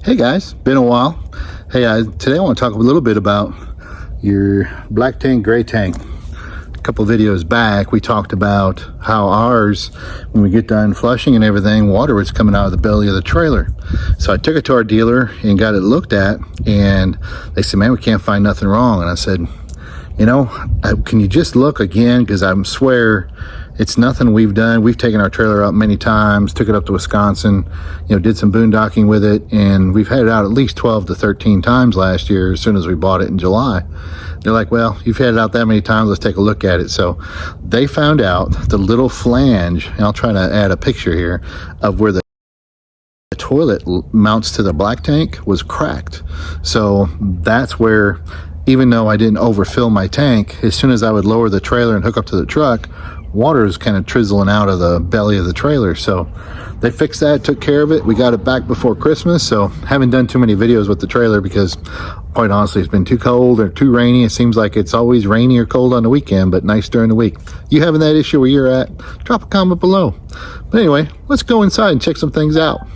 Hey guys, been a while. Hey, today I want to talk a little bit about your black tank, gray tank. A couple videos back, we talked about how ours, when we get done flushing and everything, water was coming out of the belly of the trailer. So I took it to our dealer and got it looked at, and they said, man, we can't find nothing wrong. And I said, you know, can you just look again? Because I swear it's nothing we've done. We've taken our trailer out many times, took it up to Wisconsin, did some boondocking with it, and we've had it out at least 12 to 13 times last year as soon as we bought it in July. They're like, well, you've had it out that many times, let's take a look at it. So they found out the little flange, and I'll try to add a picture here, of where the toilet mounts to the black tank was cracked. So that's where, even though I didn't overfill my tank, as soon as I would lower the trailer and hook up to the truck, water is kind of trizzling out of the belly of the trailer. So they fixed that, took care of it. We got it back before Christmas. So haven't done too many videos with the trailer because quite honestly, it's been too cold or too rainy. It seems like it's always rainy or cold on the weekend, but nice during the week. You having that issue where you're at? Drop a comment below. But anyway, let's go inside and check some things out.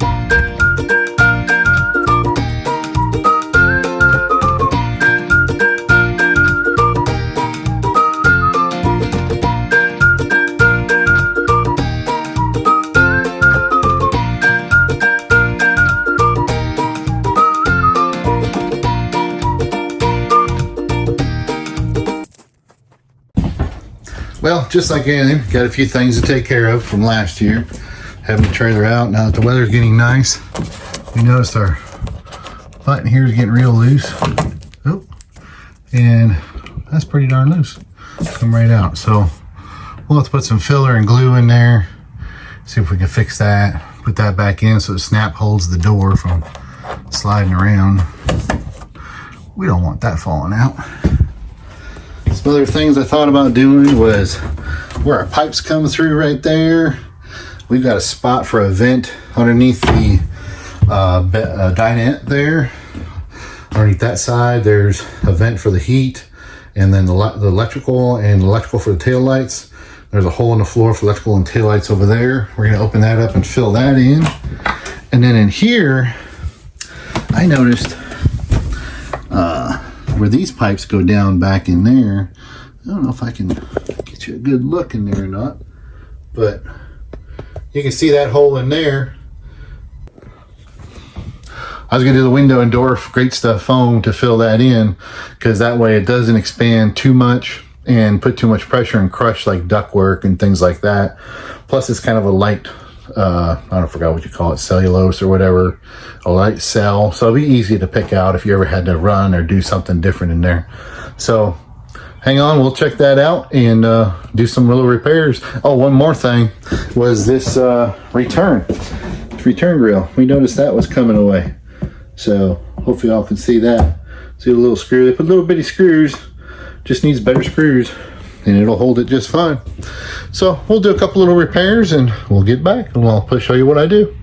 Well, just like anything, got a few things to take care of from last year. Having the trailer out, now that the weather's getting nice, we noticed our button here is getting real loose. Oh, and that's pretty darn loose. Come right out. So we'll have to put some filler and glue in there, see if we can fix that, put that back in so the snap holds the door from sliding around. We don't want that falling out. Some other things I thought about doing was where our pipes come through right there. We've got a spot for a vent underneath the dinette there. Underneath that side, there's a vent for the heat, and then the electrical for the tail lights. There's a hole in the floor for electrical and tail lights over there. We're gonna open that up and fill that in. And then in here, I noticed where these pipes go down back in there. I don't know if I can get you a good look in there or not, but you can see that hole in there. I was gonna do the window and door Great Stuff foam to fill that in, because that way it doesn't expand too much and put too much pressure and crush like ductwork and things like that. Plus it's kind of a light, I forgot what you call it, cellulose or whatever, a light cell. So it'll be easy to pick out if you ever had to run or do something different in there. So hang on, we'll check that out and do some little repairs. Oh, one more thing was this return grill. We noticed that was coming away. So hopefully y'all can see that. See the little screw? They put little bitty screws, just needs better screws, and it'll hold it just fine. So we'll do a couple little repairs and we'll get back and I'll show you what I do.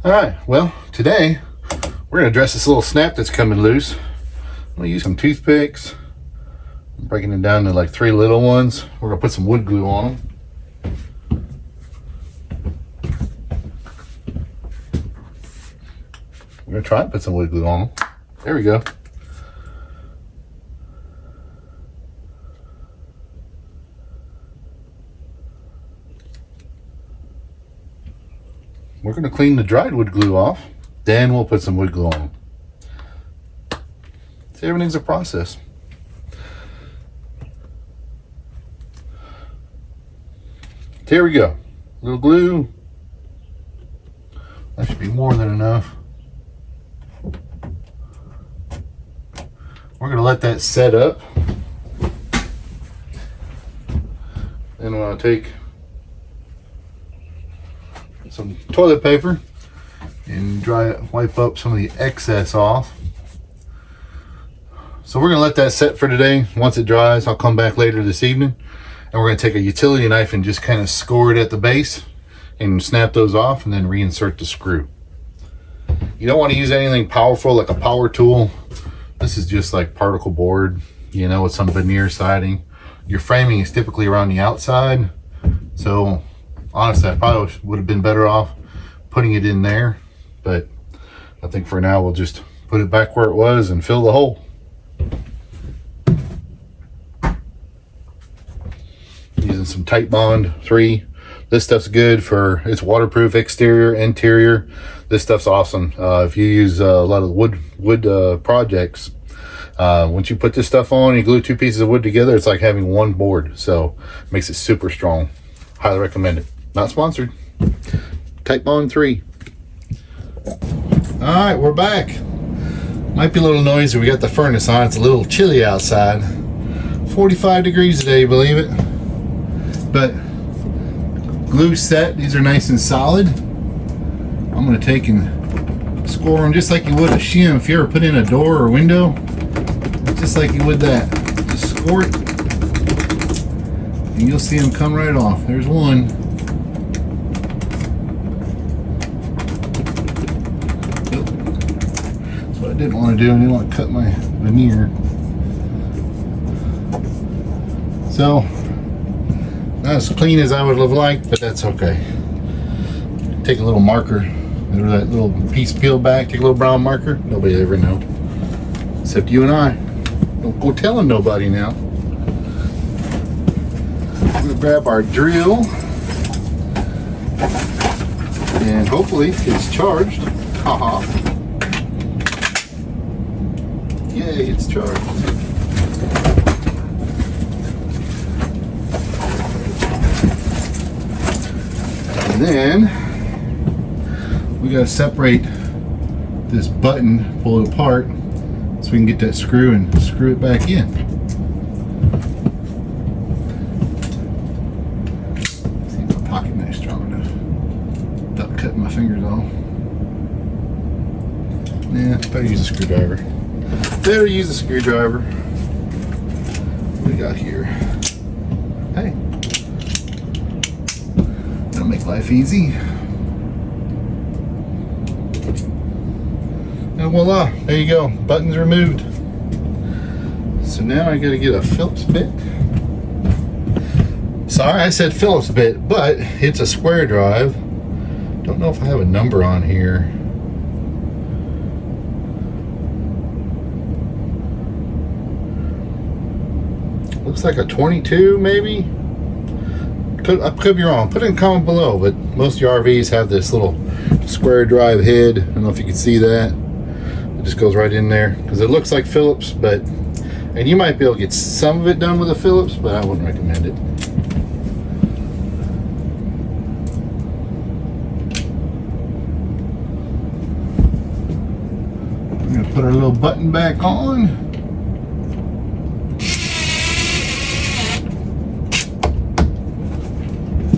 All right, well, today we're gonna address this little snap that's coming loose. I'm gonna use some toothpicks. I'm breaking it down to like 3 little ones. We're gonna put some wood glue on them. We're gonna try and put some wood glue on them. There we go. We're going to clean the dried wood glue off, then we'll put some wood glue on. See, everything's a process. Here we go. A little glue. That should be more than enough. We're going to let that set up. Then we're going to take some toilet paper and wipe up some of the excess off. So we're gonna let that set for today. Once it dries, I'll come back later this evening and we're gonna take a utility knife and just kind of score it at the base and snap those off and then reinsert the screw. You don't want to use anything powerful like a power tool. This is just like particle board, with some veneer siding. Your framing is typically around the outside, so honestly, I probably would have been better off putting it in there, but I think for now we'll just put it back where it was and fill the hole. Using some Titebond 3. This stuff's good for, it's waterproof exterior, interior. This stuff's awesome. If you use a lot of wood projects, once you put this stuff on, you glue 2 pieces of wood together, it's like having 1 board. So it makes it super strong. Highly recommend it. Not sponsored. Titebond 3. All right, we're back. Might be a little noisy. We got the furnace on. It's a little chilly outside. 45 degrees today, believe it. But glue set. These are nice and solid. I'm going to take and score them just like you would a shim. If you ever put in a door or window, just like you would that. Just score it, and you'll see them come right off. There's one. That's what I didn't want to do. I didn't want to cut my veneer. So, not as clean as I would have liked, but that's okay. Take a little marker, that little piece peeled back, take a little brown marker. Nobody ever know, except you and I. Don't go telling nobody now. We're gonna grab our drill, and hopefully it's charged. Haha. Yay, it's charged. And then we gotta separate this button, pull it apart, so we can get that screw and screw it back in. See if my pocket knife's strong enough without cutting my fingers off. Nah, better use a screwdriver. Better use a screwdriver. What do we got here? Hey. That'll make life easy. And voila, there you go. Button's removed. So now I gotta get a Phillips bit. Sorry, I said Phillips bit, but it's a square drive. Don't know if I have a number on here. Looks like a 22 maybe. I could be wrong. Put it in comment below, but most of your RVs have this little square drive head. I don't know if you can see that. It just goes right in there because it looks like Phillips, but, and you might be able to get some of it done with a Phillips, but I wouldn't recommend it. I'm gonna put our little button back on.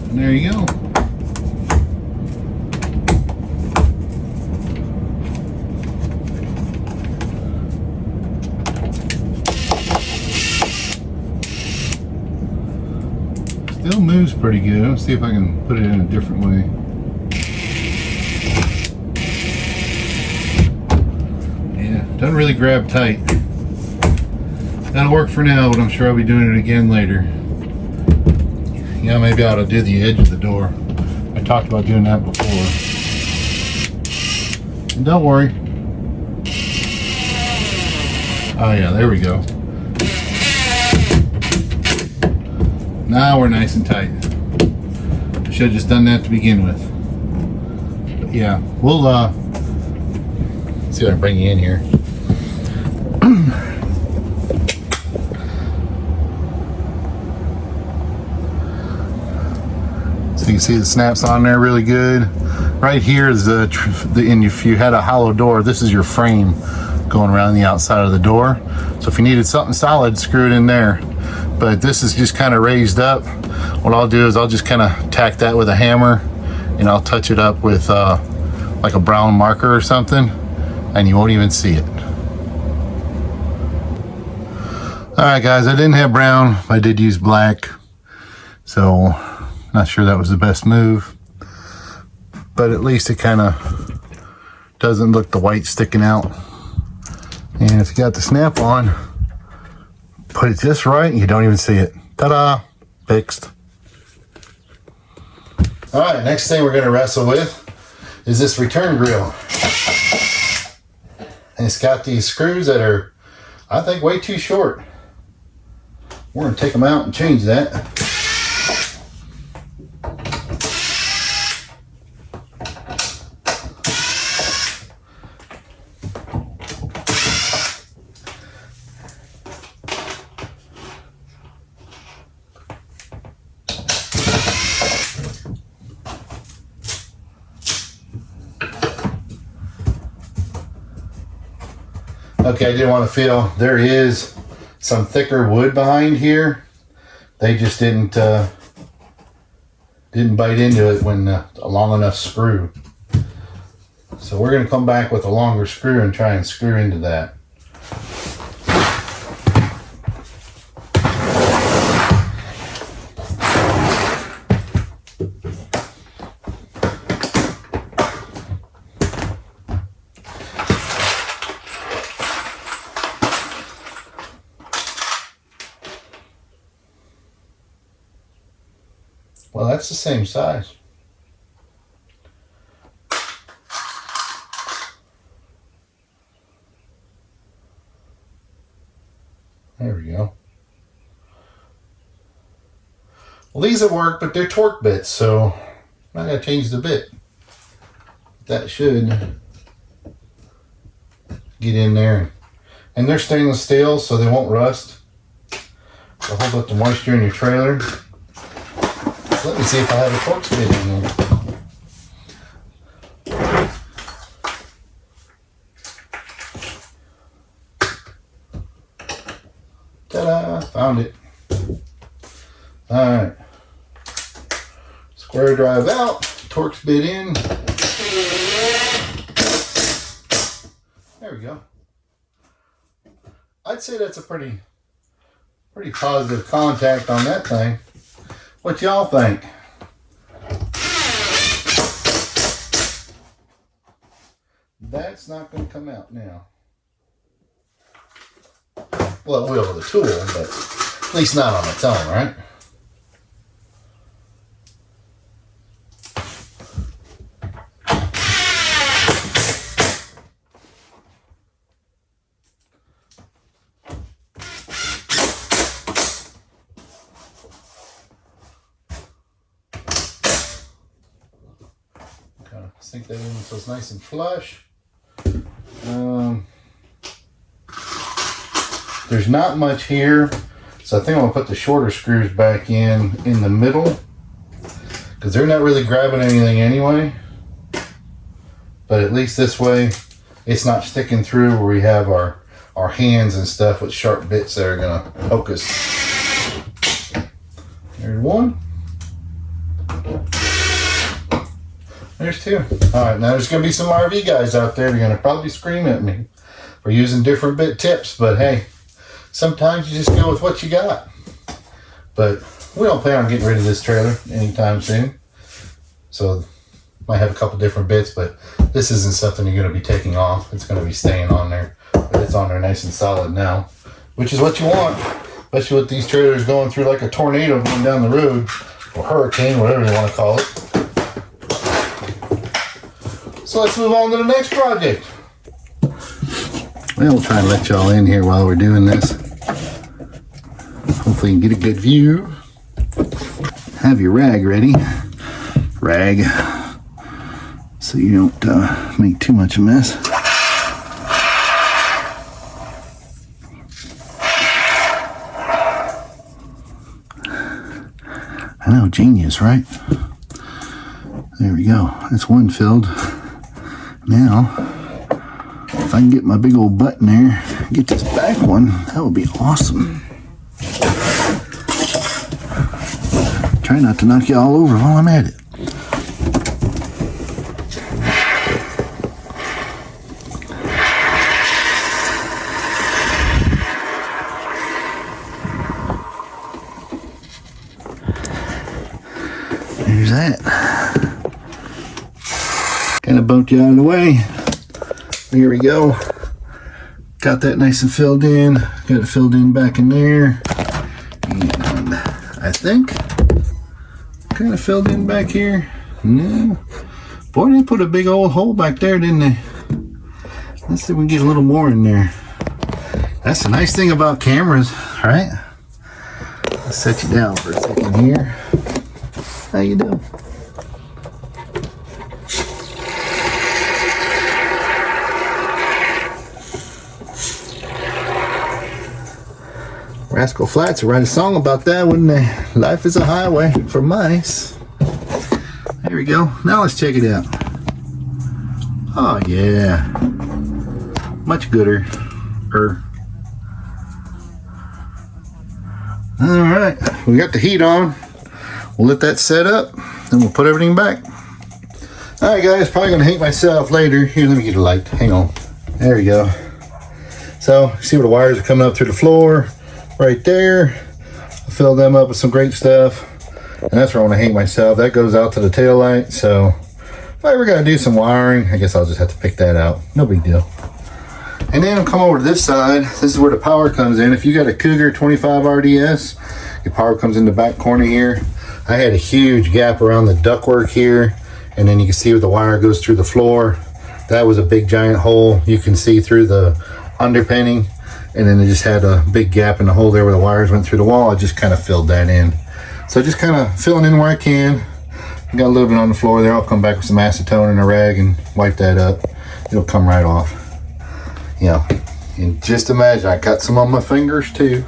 And there you go. Still moves pretty good. Let's see if I can put it in a different way. Yeah, doesn't really grab tight. That'll work for now, but I'm sure I'll be doing it again later. Yeah, maybe I ought to do the edge of the door. I talked about doing that before. And don't worry. Oh yeah, there we go. Now we're nice and tight. Should have just done that to begin with. But yeah, we'll see if I can bring you in here. So you can see the snaps on there really good. Right here is and if you had a hollow door, this is your frame going around the outside of the door. So if you needed something solid, screw it in there. But this is just kind of raised up. What I'll do is I'll just kind of tack that with a hammer, and I'll touch it up with like a brown marker or something, and you won't even see it. All right, guys, I didn't have brown. I did use black, so not sure that was the best move, but at least it kind of doesn't look the white sticking out. And if you got the snap on, put it just right and you don't even see it. Ta-da! Fixed. All right, next thing we're going to wrestle with is this return grill. And it's got these screws that are, I think, way too short. We're going to take them out and change that. Okay, I didn't want to feel, there is some thicker wood behind here. They just didn't bite into it when a long enough screw. So we're going to come back with a longer screw and try and screw into that. Well, that's the same size. There we go. Well, these will work, but they're torque bits, so I'm not going to change the bit. That should get in there. And they're stainless steel, so they won't rust. They'll hold up the moisture in your trailer. Let me see if I have a torque bit in there. Ta-da! Found it. Alright. Square drive out. Torx bit in. There we go. I'd say that's a pretty positive contact on that thing. What y'all think? That's not going to come out now. Well, it will with a tool, but at least not on its own, right? Sink that in so it's nice and flush. There's not much here, so I think I'm going to put the shorter screws back in the middle because they're not really grabbing anything anyway. But at least this way it's not sticking through where we have our hands and stuff with sharp bits that are going to poke us. There's one. There's two. Alright, now there's going to be some RV guys out there. They're going to probably scream at me for using different bit tips, but hey, sometimes you just go with what you got. But we don't plan on getting rid of this trailer anytime soon. So, might have a couple different bits, but this isn't something you're going to be taking off. It's going to be staying on there. But it's on there nice and solid now, which is what you want. Especially with these trailers going through like a tornado going down the road, or hurricane, whatever you want to call it. So let's move on to the next project. Well, we'll try and let y'all in here while we're doing this. Hopefully you can get a good view. Have your rag ready. Rag. So you don't make too much of a mess. I know, genius, right? There we go. That's one filled. Now, if I can get my big old butt in there, get this back one, that would be awesome. Try not to knock you all over while I'm at it. There's that. Kind of bumped you out of the way. Here we go. Got that nice and filled in. Got it filled in back in there. And I think kind of filled in back here. No. Boy, they put a big old hole back there, didn't they? Let's see if we can get a little more in there. That's the nice thing about cameras, right? I'll set you down for a second here. How you doing? Rascal Flatts would write a song about that, wouldn't they? Life is a highway for mice. There we go. Now let's check it out. Oh yeah, much gooder. All right, we got the heat on. We'll let that set up, and we'll put everything back. All right, guys, probably gonna hate myself later. Here, let me get a light. Hang on. There we go. So, see where the wires are coming up through the floor, right there. I'll fill them up with some great stuff, and that's where I want to hate myself. That goes out to the tail light. So, if I ever gotta do some wiring, I guess I'll just have to pick that out. No big deal. And then I'll come over to this side. This is where the power comes in. If you got a Cougar 25 RDS, your power comes in the back corner here. I had a huge gap around the ductwork here, and then you can see where the wire goes through the floor. That was a big giant hole. You can see through the underpinning, and then it just had a big gap in the hole there where the wires went through the wall. I just kind of filled that in. So just kind of filling in where I can. I got a little bit on the floor there. I'll come back with some acetone and a rag and wipe that up. It'll come right off. You know, and just imagine I got some on my fingers too.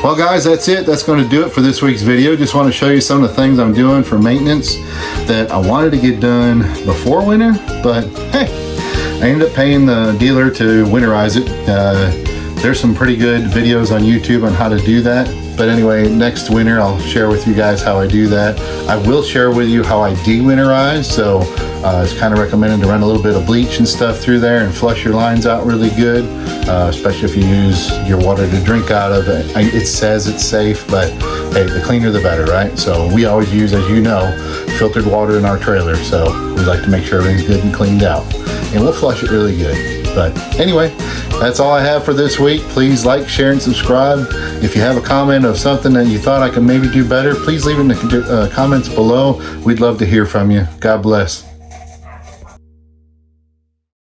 Well guys, that's it. That's going to do it for this week's video. Just want to show you some of the things I'm doing for maintenance that I wanted to get done before winter, but hey, I ended up paying the dealer to winterize it. There's some pretty good videos on YouTube on how to do that. But anyway, next winter I'll share with you guys how I do that. I will share with you how I de-winterize. So it's kind of recommended to run a little bit of bleach and stuff through there and flush your lines out really good, especially if you use your water to drink out of it. It says it's safe, but hey, the cleaner the better, right? So we always use, as you know, filtered water in our trailer. So we like to make sure everything's good and cleaned out. And we'll flush it really good. But anyway, that's all I have for this week. Please like, share, and subscribe. If you have a comment of something that you thought I could maybe do better, please leave it in the comments below. We'd love to hear from you. God bless.